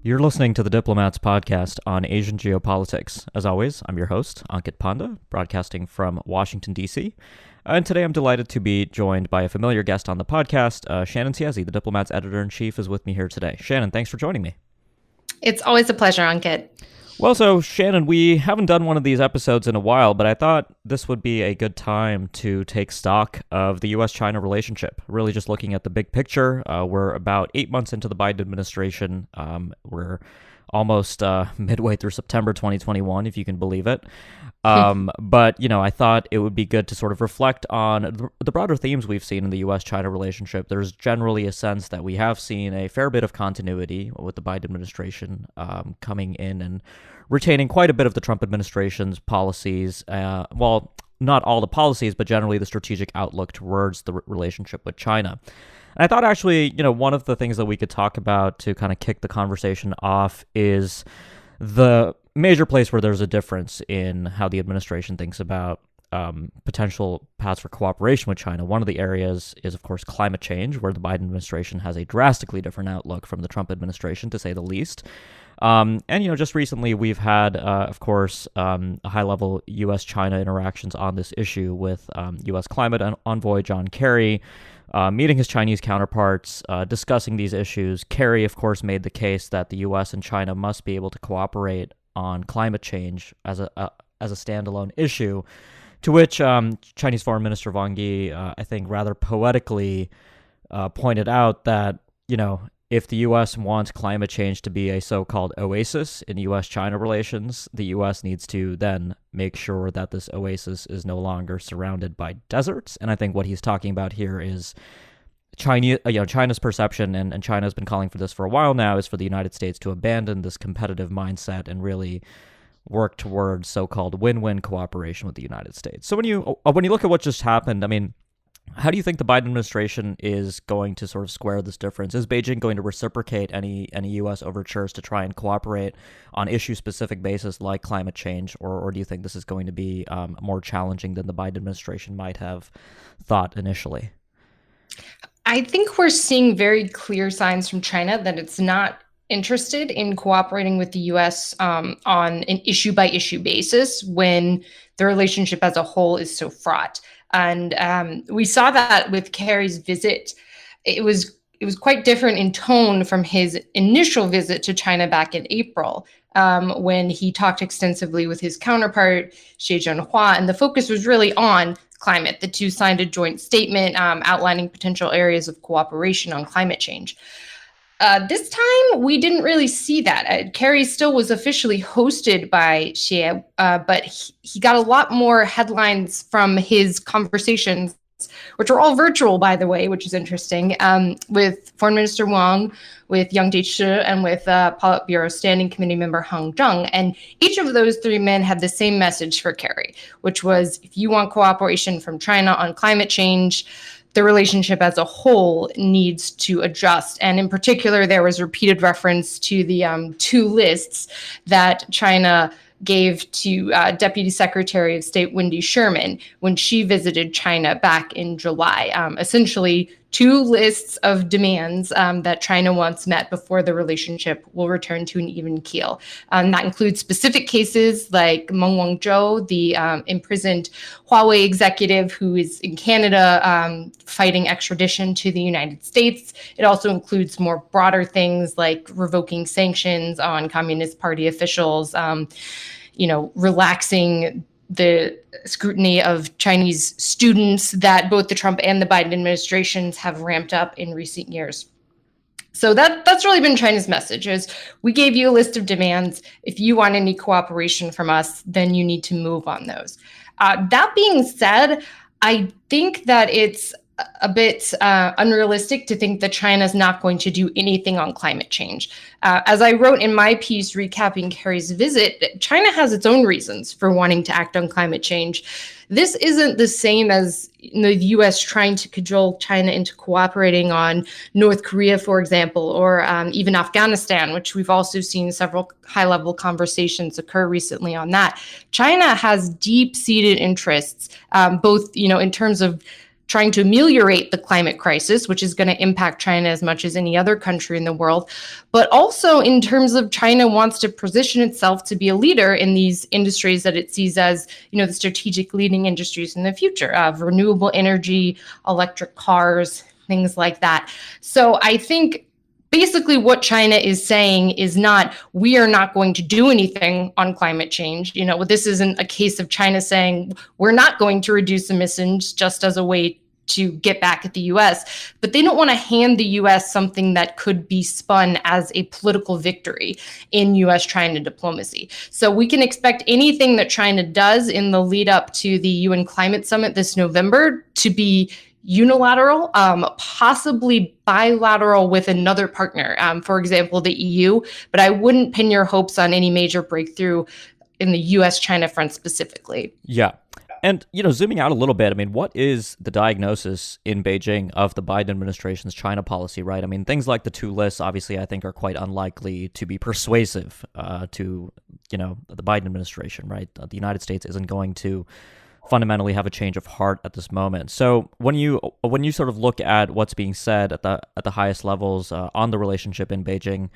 You're listening to the Diplomats podcast on Asian geopolitics. As always, I'm your host, Ankit Panda, broadcasting from Washington, D.C. And today I'm delighted to be joined by a familiar guest on the podcast. Shannon Tiezi, the Diplomats editor-in-chief, is with me here today. Shannon, thanks for joining me. It's always a pleasure, Ankit. Well, so Shannon, we haven't done one of these episodes in a while, but I thought this would be a good time to take stock of the U.S.-China relationship, really just looking at the big picture. We're about 8 months into the Biden administration. We're almost midway through September 2021, if you can believe it. But, I thought it would be good to sort of reflect on the broader themes we've seen in the U.S.-China relationship. There's generally a sense that we have seen a fair bit of continuity with the Biden administration coming in and retaining quite a bit of the Trump administration's policies. Not all the policies, but generally the strategic outlook towards the relationship with China. And I thought actually, one of the things that we could talk about to kind of kick the conversation off is the major place where there's a difference in how the administration thinks about potential paths for cooperation with China. One of the areas is, of course, climate change, where the Biden administration has a drastically different outlook from the Trump administration, to say the least. Just recently we've had, of course, high-level U.S.-China interactions on this issue with U.S. climate envoy John Kerry, meeting his Chinese counterparts, discussing these issues. Kerry, of course, made the case that the U.S. and China must be able to cooperate on climate change as a standalone issue, to which Chinese Foreign Minister Wang Yi, I think rather poetically, pointed out that, if the U.S. wants climate change to be a so-called oasis in U.S.-China relations, the U.S. needs to then make sure that this oasis is no longer surrounded by deserts. And I think what he's talking about here is China's perception, and China has been calling for this for a while now, is for the United States to abandon this competitive mindset and really work towards so-called win-win cooperation with the United States. So when you look at what just happened, I mean, how do you think the Biden administration is going to sort of square this difference? Is Beijing going to reciprocate any U.S. overtures to try and cooperate on issue-specific basis like climate change, or do you think this is going to be more challenging than the Biden administration might have thought initially? I think we're seeing very clear signs from China that it's not interested in cooperating with the U.S. On an issue-by-issue basis when the relationship as a whole is so fraught. And we saw that with Kerry's visit. It was quite different in tone from his initial visit to China back in April, when he talked extensively with his counterpart, Xie Zhenhua, and the focus was really on climate. The two signed a joint statement outlining potential areas of cooperation on climate change. This time, we didn't really see that. Kerry still was officially hosted by Xie, but he got a lot more headlines from his conversations, which are all virtual, by the way, which is interesting, with Foreign Minister Wang, with Yang Jiechi, and with Politburo Standing Committee member Hang Zheng. And each of those three men had the same message for Kerry, which was, if you want cooperation from China on climate change, the relationship as a whole needs to adjust. And in particular, there was repeated reference to the two lists that China gave to Deputy Secretary of State Wendy Sherman when she visited China back in July. Essentially, two lists of demands that China wants met before the relationship will return to an even keel. That includes specific cases like Meng Wanzhou, the imprisoned Huawei executive who is in Canada fighting extradition to the United States. It also includes more broader things like revoking sanctions on Communist Party officials, relaxing the scrutiny of Chinese students that both the Trump and the Biden administrations have ramped up in recent years. So that's really been China's message, is we gave you a list of demands. If you want any cooperation from us, then you need to move on those. That being said, I think that it's a bit unrealistic to think that China's not going to do anything on climate change. As I wrote in my piece recapping Kerry's visit, China has its own reasons for wanting to act on climate change. This isn't the same as the U.S. trying to cajole China into cooperating on North Korea, for example, or even Afghanistan, which we've also seen several high-level conversations occur recently on that. China has deep-seated interests, both in terms of trying to ameliorate the climate crisis, which is going to impact China as much as any other country in the world, but also in terms of China wants to position itself to be a leader in these industries that it sees as, the strategic leading industries in the future of renewable energy, electric cars, things like that. So I think basically what China is saying is not, we are not going to do anything on climate change. This isn't a case of China saying we're not going to reduce emissions just as a way to get back at the US, but they don't want to hand the US something that could be spun as a political victory in US-China diplomacy. So we can expect anything that China does in the lead up to the UN Climate Summit this November to be unilateral, possibly bilateral with another partner, for example, the EU, but I wouldn't pin your hopes on any major breakthrough in the US-China front specifically. Yeah. And, zooming out a little bit, what is the diagnosis in Beijing of the Biden administration's China policy, right? Things like the two lists, obviously, I think are quite unlikely to be persuasive to, the Biden administration, right? The United States isn't going to fundamentally have a change of heart at this moment. So when you sort of look at what's being said at the highest levels on the relationship in Beijing,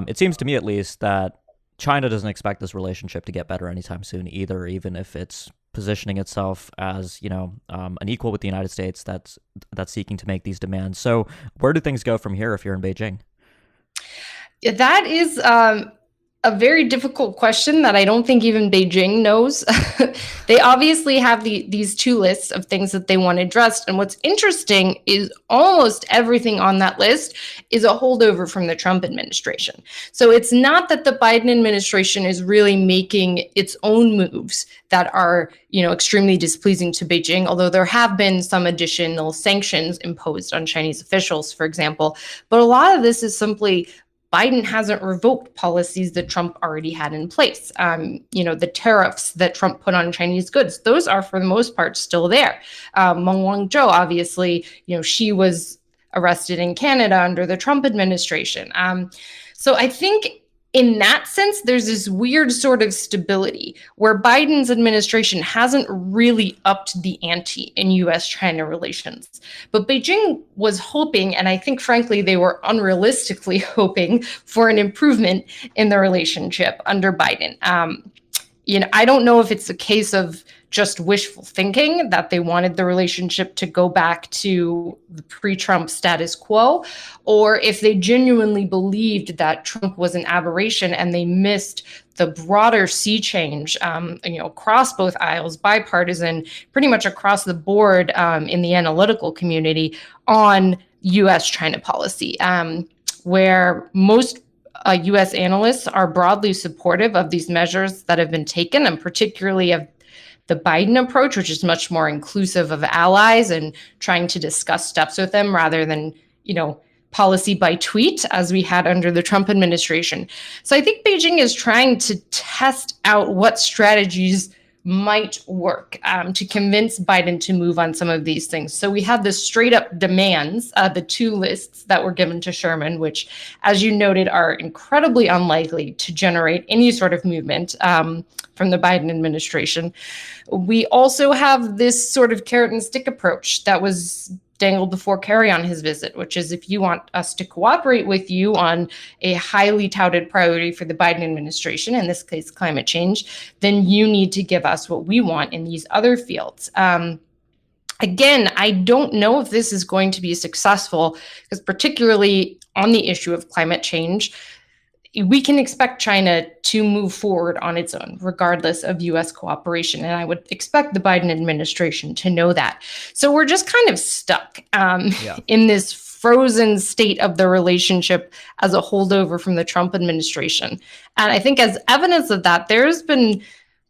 it seems to me at least that China doesn't expect this relationship to get better anytime soon either, even if it's positioning itself as an equal with the United States that's seeking to make these demands. So where do things go from here if you're in Beijing? That is a very difficult question that I don't think even Beijing knows. They obviously have these two lists of things that they want addressed. And what's interesting is almost everything on that list is a holdover from the Trump administration. So it's not that the Biden administration is really making its own moves that are, extremely displeasing to Beijing, although there have been some additional sanctions imposed on Chinese officials, for example. But a lot of this is simply Biden hasn't revoked policies that Trump already had in place. The tariffs that Trump put on Chinese goods, those are for the most part still there. Meng Wanzhou, obviously, she was arrested in Canada under the Trump administration. So I think in that sense, there's this weird sort of stability where Biden's administration hasn't really upped the ante in US-China relations. But Beijing was hoping, and I think, frankly, they were unrealistically hoping for an improvement in the relationship under Biden. I don't know if it's a case of just wishful thinking that they wanted the relationship to go back to the pre-Trump status quo, or if they genuinely believed that Trump was an aberration and they missed the broader sea change, across both aisles, bipartisan, pretty much across the board in the analytical community on U.S.-China policy, where most U.S. analysts are broadly supportive of these measures that have been taken, and particularly of the Biden approach, which is much more inclusive of allies and trying to discuss steps with them rather than, policy by tweet as we had under the Trump administration. So I think Beijing is trying to test out what strategies might work to convince Biden to move on some of these things. So we had the straight up demands, the two lists that were given to Sherman, which, as you noted, are incredibly unlikely to generate any sort of movement from the Biden administration. We also have this sort of carrot and stick approach that was dangled before Kerry on his visit, which is, if you want us to cooperate with you on a highly touted priority for the Biden administration, in this case, climate change, then you need to give us what we want in these other fields. Again, I don't know if this is going to be successful, because particularly on the issue of climate change, we can expect China to move forward on its own, regardless of U.S. cooperation. And I would expect the Biden administration to know that. So we're just kind of stuck in this frozen state of the relationship as a holdover from the Trump administration. And I think as evidence of that, there's been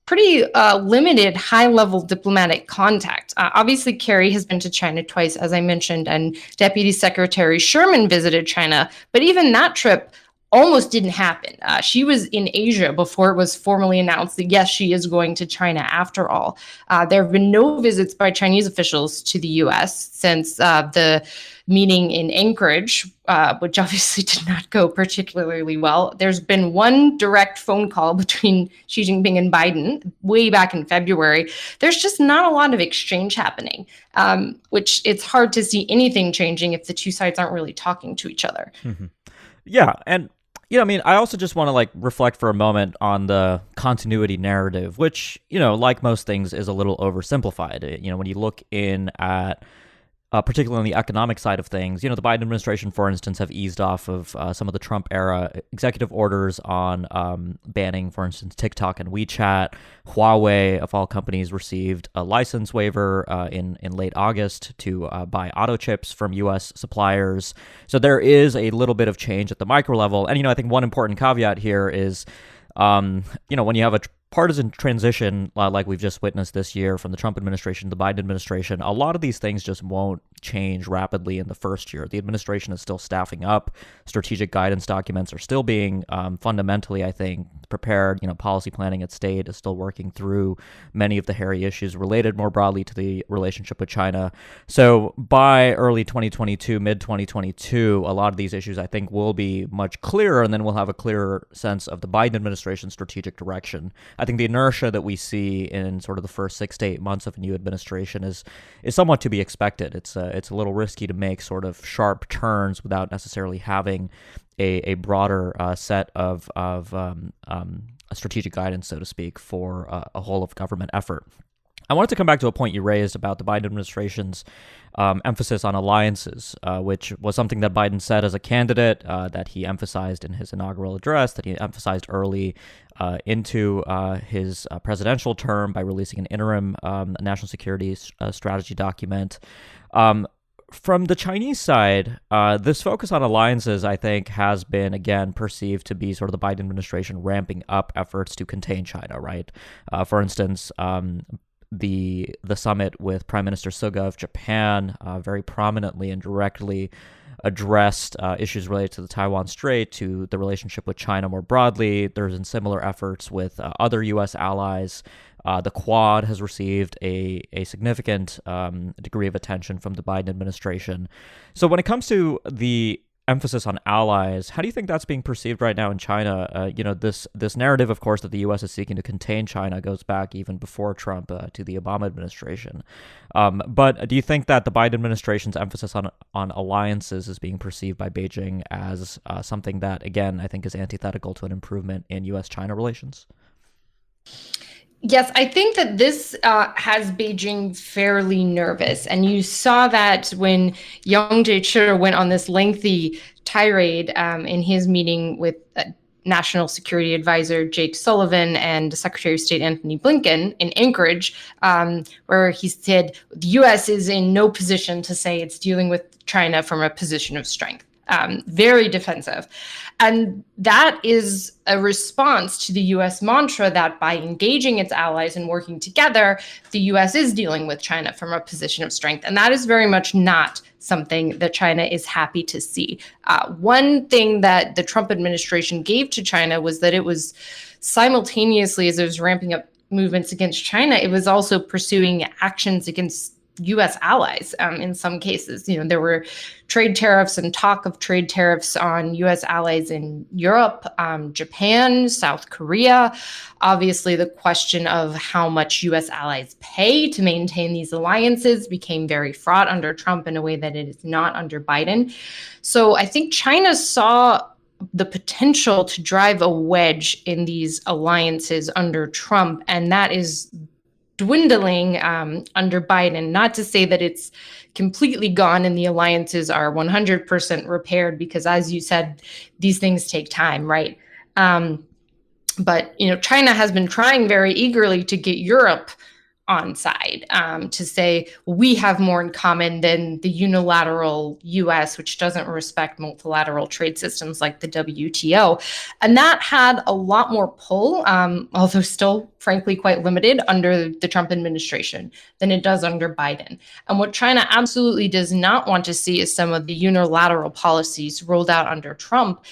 pretty limited high-level diplomatic contact. Obviously, Kerry has been to China twice, as I mentioned, and Deputy Secretary Sherman visited China. But even that trip almost didn't happen. She was in Asia before it was formally announced that, yes, she is going to China after all. There have been no visits by Chinese officials to the US since the meeting in Anchorage, which obviously did not go particularly well. There's been one direct phone call between Xi Jinping and Biden way back in February. There's just not a lot of exchange happening, which it's hard to see anything changing if the two sides aren't really talking to each other. Mm-hmm. Yeah, and I mean, I also just want to like reflect for a moment on the continuity narrative, which, like most things, is a little oversimplified. When you look in at particularly on the economic side of things, the Biden administration, for instance, have eased off of some of the Trump era executive orders on banning, for instance, TikTok and WeChat. Huawei, of all companies, received a license waiver in late August to buy auto chips from U.S. suppliers. So there is a little bit of change at the micro level. And, I think one important caveat here is, when you have a partisan transition like we've just witnessed this year from the Trump administration to the Biden administration, a lot of these things just won't change rapidly in the first year. The administration is still staffing up. Strategic guidance documents are still being fundamentally, I think, prepared. Policy planning at state is still working through many of the hairy issues related more broadly to the relationship with China. So by early 2022, mid 2022, a lot of these issues, I think, will be much clearer, and then we'll have a clearer sense of the Biden administration's strategic direction. I think the inertia that we see in sort of the first 6 to 8 months of a new administration is somewhat to be expected. It's a little risky to make sort of sharp turns without necessarily having a broader set of strategic guidance, so to speak, for a whole of government effort. I wanted to come back to a point you raised about the Biden administration's emphasis on alliances, which was something that Biden said as a candidate, that he emphasized in his inaugural address, that he emphasized early into his presidential term by releasing an interim national security strategy document. From the Chinese side, this focus on alliances, I think, has been, again, perceived to be sort of the Biden administration ramping up efforts to contain China, right? For instance, the summit with Prime Minister Suga of Japan very prominently and directly addressed issues related to the Taiwan Strait, to the relationship with China more broadly. There's been similar efforts with other U.S. allies. The Quad has received a significant degree of attention from the Biden administration. So when it comes to the emphasis on allies, how do you think that's being perceived right now in China? This narrative, of course, that the U.S. is seeking to contain China goes back even before Trump to the Obama administration. But do you think that the Biden administration's emphasis on alliances is being perceived by Beijing as something that, again, I think is antithetical to an improvement in U.S.-China relations? Yes, I think that this has Beijing fairly nervous. And you saw that when Yang Jiechi went on this lengthy tirade in his meeting with National Security Advisor Jake Sullivan and Secretary of State Antony Blinken in Anchorage, where he said the U.S. is in no position to say it's dealing with China from a position of strength. Very defensive. And that is a response to the U.S. mantra that by engaging its allies and working together, the U.S. is dealing with China from a position of strength. And that is very much not something that China is happy to see. One thing that the Trump administration gave to China was that it was simultaneously, as it was ramping up movements against China, it was also pursuing actions against U.S. allies in some cases. There were trade tariffs and talk of trade tariffs on U.S. allies in Europe, Japan, South Korea. Obviously, the question of how much U.S. allies pay to maintain these alliances became very fraught under Trump in a way that it is not under Biden. So I think China saw the potential to drive a wedge in these alliances under Trump, and that is dwindling under Biden. Not to say that it's completely gone and the alliances are 100% repaired, because as you said, these things take time, right? But China has been trying very eagerly to get Europe on side, to say we have more in common than the unilateral US, which doesn't respect multilateral trade systems like the WTO. And that had a lot more pull, although still, frankly, quite limited under the Trump administration than it does under Biden. And what China absolutely does not want to see is some of the unilateral policies rolled out under Trump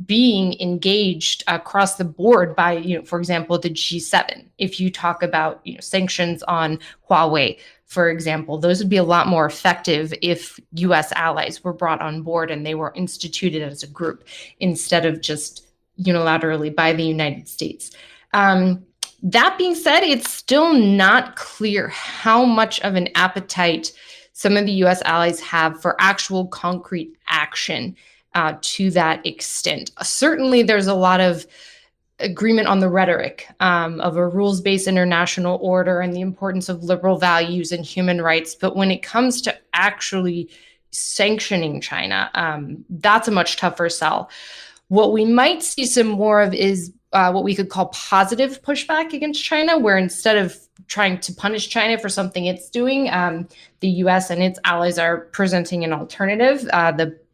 being engaged across the board by, for example, the G7. If you talk about, sanctions on Huawei, for example, those would be a lot more effective if US allies were brought on board and they were instituted as a group instead of just unilaterally by the United States. That being said, it's still not clear how much of an appetite some of the US allies have for actual concrete action to that extent. Certainly, there's a lot of agreement on the rhetoric of a rules-based international order and the importance of liberal values and human rights. But when it comes to actually sanctioning China, that's a much tougher sell. What we might see some more of is what we could call positive pushback against China, where instead of trying to punish China for something it's doing, the US and its allies are presenting an alternative.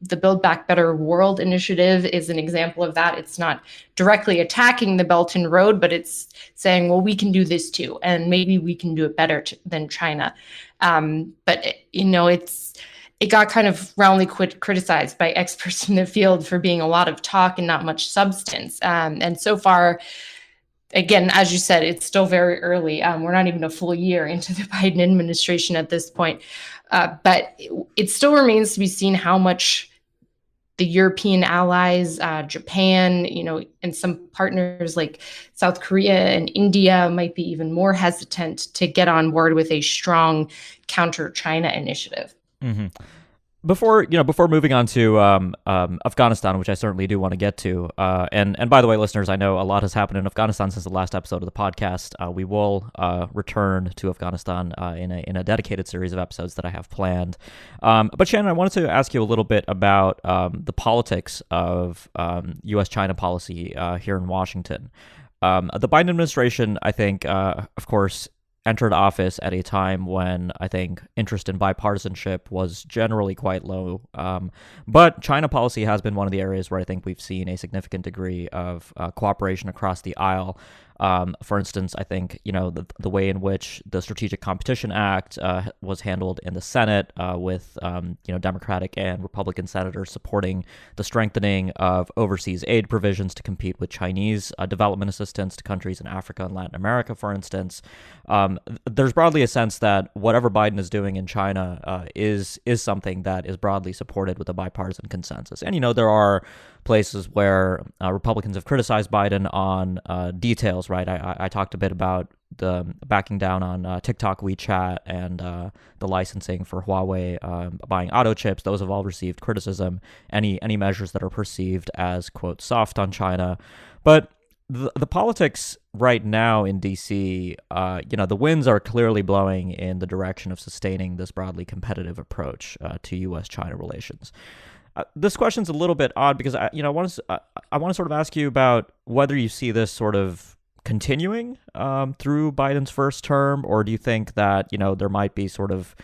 The Build Back Better World initiative is an example of that. It's not directly attacking the Belt and Road, but it's saying, well, we can do this too, and maybe we can do it better than China. But it got kind of roundly criticized by experts in the field for being a lot of talk and not much substance. And so far, again, as you said, it's still very early. We're not even a full year into the Biden administration at this point. But it still remains to be seen how much the European allies, Japan, and some partners like South Korea and India might be even more hesitant to get on board with a strong counter-China initiative. Mm-hmm. Before moving on to Afghanistan, which I certainly do want to get to, and by the way, listeners, I know a lot has happened in Afghanistan since the last episode of the podcast. We will return to Afghanistan in a dedicated series of episodes that I have planned. But Shannon, I wanted to ask you a little bit about the politics of U.S.-China policy here in Washington. The Biden administration, I think, of course, entered office at a time when I think interest in bipartisanship was generally quite low. But China policy has been one of the areas where I think we've seen a significant degree of cooperation across the aisle. For instance, I think, the way in which the Strategic Competition Act was handled in the Senate with, Democratic and Republican senators supporting the strengthening of overseas aid provisions to compete with Chinese development assistance to countries in Africa and Latin America, for instance. There's broadly a sense that whatever Biden is doing in China is something that is broadly supported with a bipartisan consensus. And, there are places where Republicans have criticized Biden on details, right? I talked a bit about the backing down on TikTok, WeChat, and the licensing for Huawei buying auto chips. Those have all received criticism. Any measures that are perceived as, quote, soft on China. But the politics right now in D.C., the winds are clearly blowing in the direction of sustaining this broadly competitive approach to U.S.-China relations. This question's a little bit odd because I want to sort of ask you about whether you see this sort of continuing through Biden's first term, or do you think that there might be sort of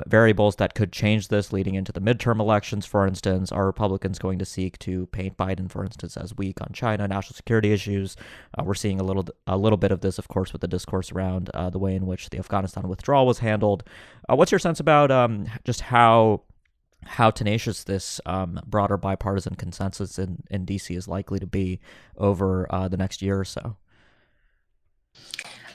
variables that could change this leading into the midterm elections? For instance, are Republicans going to seek to paint Biden, for instance, as weak on China, national security issues? We're seeing a little bit of this, of course, with the discourse around the way in which the Afghanistan withdrawal was handled. What's your sense about just how tenacious this broader bipartisan consensus in D.C. is likely to be over the next year or so?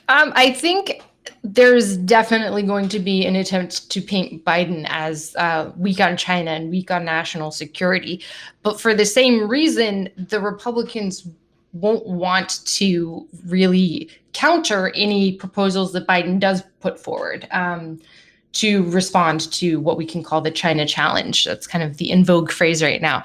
I think there's definitely going to be an attempt to paint Biden as weak on China and weak on national security. But for the same reason, the Republicans won't want to really counter any proposals that Biden does put forward to respond to what we can call the China challenge. That's kind of the in vogue phrase right now,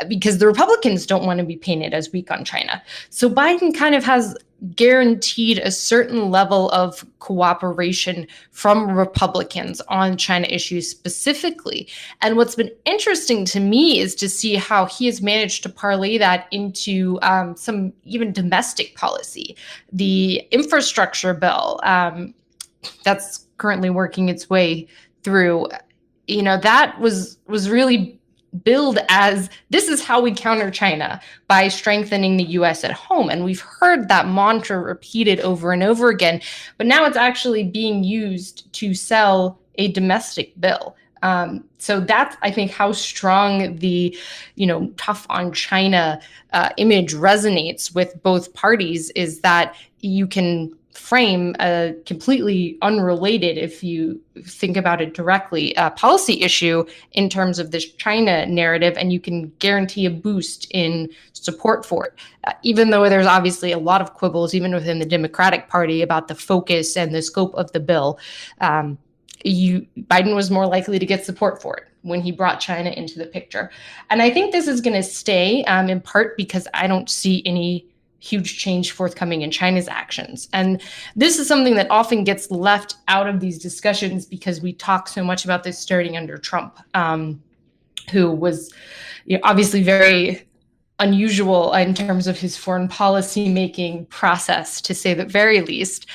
because the Republicans don't want to be painted as weak on China. So Biden kind of has guaranteed a certain level of cooperation from Republicans on China issues specifically. And what's been interesting to me is to see how he has managed to parlay that into some even domestic policy. The infrastructure bill that's currently working its way through, that was really billed as this is how we counter China, by strengthening the US at home. And we've heard that mantra repeated over and over again, but now it's actually being used to sell a domestic bill So that's, I think, how strong the, tough on China image resonates with both parties, is that you can frame a completely unrelated, if you think about it directly, policy issue in terms of this China narrative, and you can guarantee a boost in support for it. Even though there's obviously a lot of quibbles, even within the Democratic Party, about the focus and the scope of the bill, Biden was more likely to get support for it when he brought China into the picture. And I think this is going to stay, in part because I don't see any huge change forthcoming in China's actions. And this is something that often gets left out of these discussions because we talk so much about this starting under Trump, who was obviously very unusual in terms of his foreign policy making process, to say the very least.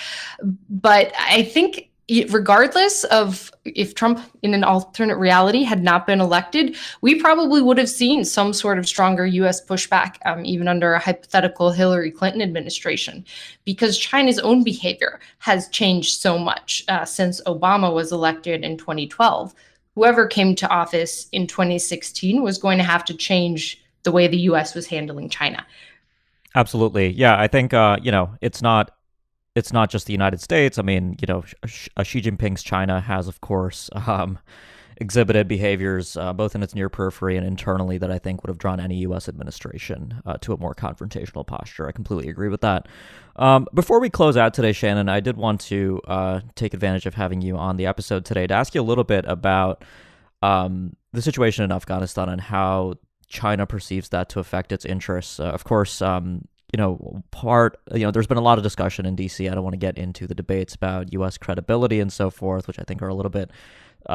But I think regardless of if Trump in an alternate reality had not been elected, we probably would have seen some sort of stronger US pushback, even under a hypothetical Hillary Clinton administration, because China's own behavior has changed so much since Obama was elected in 2012. Whoever came to office in 2016 was going to have to change the way the US was handling China. Absolutely. Yeah, I think, it's not just the United States. I mean, Xi Jinping's China has, of course, exhibited behaviors both in its near periphery and internally that I think would have drawn any U.S. administration to a more confrontational posture. I completely agree with that. Before we close out today, Shannon, I did want to take advantage of having you on the episode today to ask you a little bit about the situation in Afghanistan and how China perceives that to affect its interests. Of course, there's been a lot of discussion in DC. I don't want to get into the debates about U.S. credibility and so forth, which I think are a little bit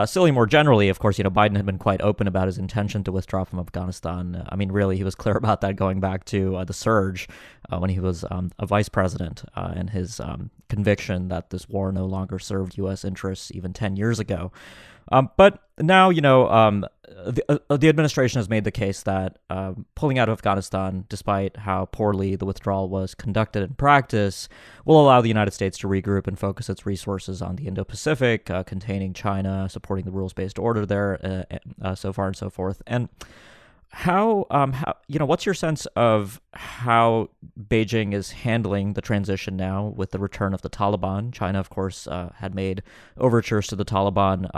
silly more generally. Of course, Biden had been quite open about his intention to withdraw from Afghanistan. I mean, really, he was clear about that going back to the surge when he was a vice president, and his conviction that this war no longer served U.S. interests even 10 years ago. But now, the administration has made the case that pulling out of Afghanistan, despite how poorly the withdrawal was conducted in practice, will allow the United States to regroup and focus its resources on the Indo-Pacific, containing China, supporting the rules-based order there, so far and so forth. And what's your sense of how Beijing is handling the transition now with the return of the Taliban? China, of course, had made overtures to the Taliban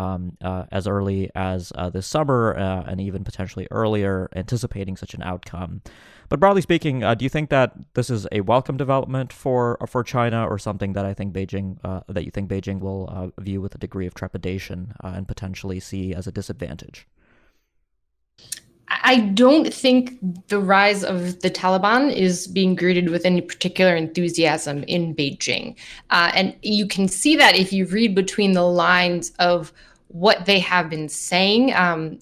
as early as this summer, and even potentially earlier, anticipating such an outcome. But broadly speaking, do you think that this is a welcome development for China, or something that you think Beijing will view with a degree of trepidation and potentially see as a disadvantage? I don't think the rise of the Taliban is being greeted with any particular enthusiasm in Beijing. And you can see that if you read between the lines of what they have been saying.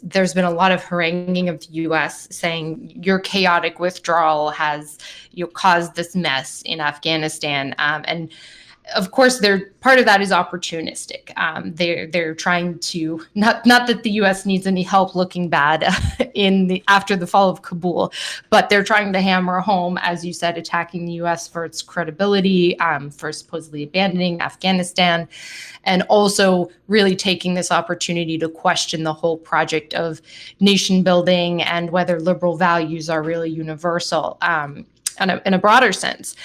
There's been a lot of haranguing of the U.S. saying your chaotic withdrawal has caused this mess in Afghanistan. And of course, part of that is opportunistic. They're trying to not that the U.S. needs any help looking bad after the fall of Kabul, but they're trying to hammer home, as you said, attacking the U.S. for its credibility, for supposedly abandoning Afghanistan, and also really taking this opportunity to question the whole project of nation building and whether liberal values are really universal in a broader sense.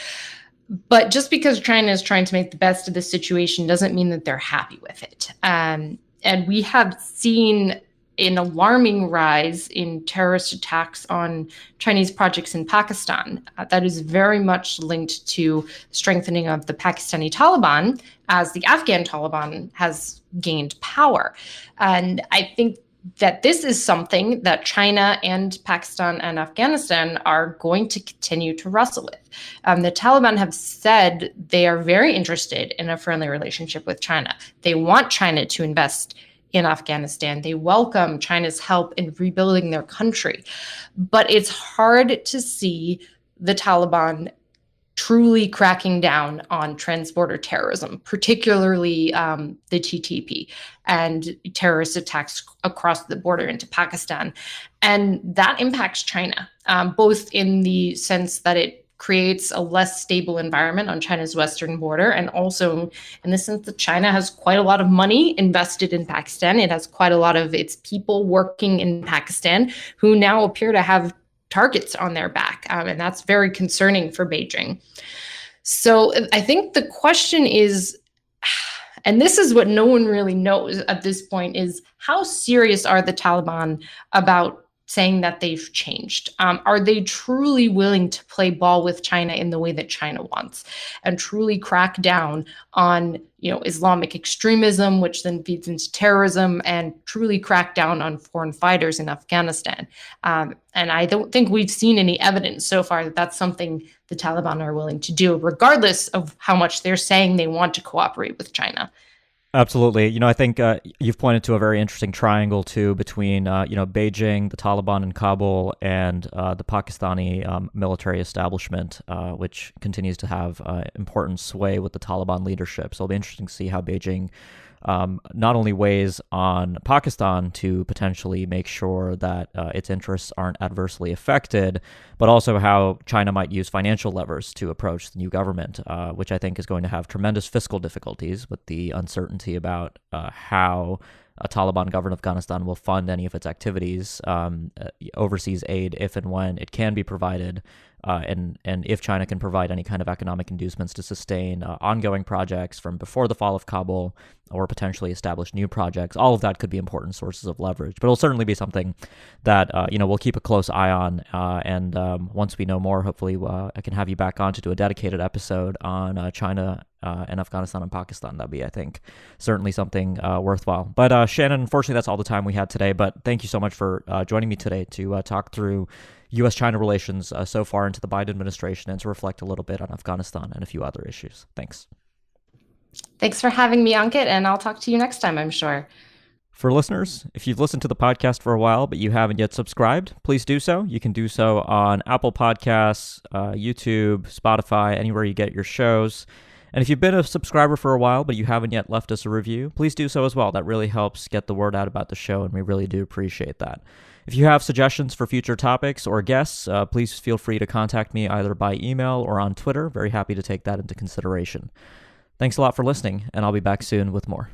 But just because China is trying to make the best of the situation doesn't mean that they're happy with it. And we have seen an alarming rise in terrorist attacks on Chinese projects in Pakistan. That is very much linked to strengthening of the Pakistani Taliban as the Afghan Taliban has gained power. And I think that this is something that China and Pakistan and Afghanistan are going to continue to wrestle with. The Taliban have said they are very interested in a friendly relationship with China. They want China to invest in Afghanistan. They welcome China's help in rebuilding their country. But it's hard to see the Taliban truly cracking down on transborder terrorism, particularly the TTP and terrorist attacks across the border into Pakistan. And that impacts China, both in the sense that it creates a less stable environment on China's western border. And also, in the sense that China has quite a lot of money invested in Pakistan, it has quite a lot of its people working in Pakistan who now appear to have targets on their back. And that's very concerning for Beijing. So I think the question is, and this is what no one really knows at this point, is how serious are the Taliban about saying that they've changed? Are they truly willing to play ball with China in the way that China wants and truly crack down on, Islamic extremism, which then feeds into terrorism, and truly crack down on foreign fighters in Afghanistan? And I don't think we've seen any evidence so far that that's something the Taliban are willing to do, regardless of how much they're saying they want to cooperate with China. Absolutely. I think you've pointed to a very interesting triangle, too, between, Beijing, the Taliban in Kabul, and the Pakistani military establishment, which continues to have important sway with the Taliban leadership. So it'll be interesting to see how Beijing not only weighs on Pakistan to potentially make sure that its interests aren't adversely affected, but also how China might use financial levers to approach the new government, which I think is going to have tremendous fiscal difficulties with the uncertainty about how a Taliban-governed Afghanistan will fund any of its activities, overseas aid, if and when it can be provided, and if China can provide any kind of economic inducements to sustain ongoing projects from before the fall of Kabul, or potentially establish new projects. All of that could be important sources of leverage, but it'll certainly be something that we'll keep a close eye on. And once we know more, hopefully I can have you back on to do a dedicated episode on China and Afghanistan and Pakistan. That'd be, I think, certainly something worthwhile. But Shannon, unfortunately, that's all the time we had today. But thank you so much for joining me today to talk through U.S.-China relations so far into the Biden administration and to reflect a little bit on Afghanistan and a few other issues. Thanks. Thanks for having me, Ankit, and I'll talk to you next time, I'm sure. For listeners, if you've listened to the podcast for a while but you haven't yet subscribed, please do so. You can do so on Apple Podcasts, YouTube, Spotify, anywhere you get your shows. And if you've been a subscriber for a while but you haven't yet left us a review, please do so as well. That really helps get the word out about the show, and we really do appreciate that. If you have suggestions for future topics or guests, please feel free to contact me either by email or on Twitter. Very happy to take that into consideration. Thanks a lot for listening, and I'll be back soon with more.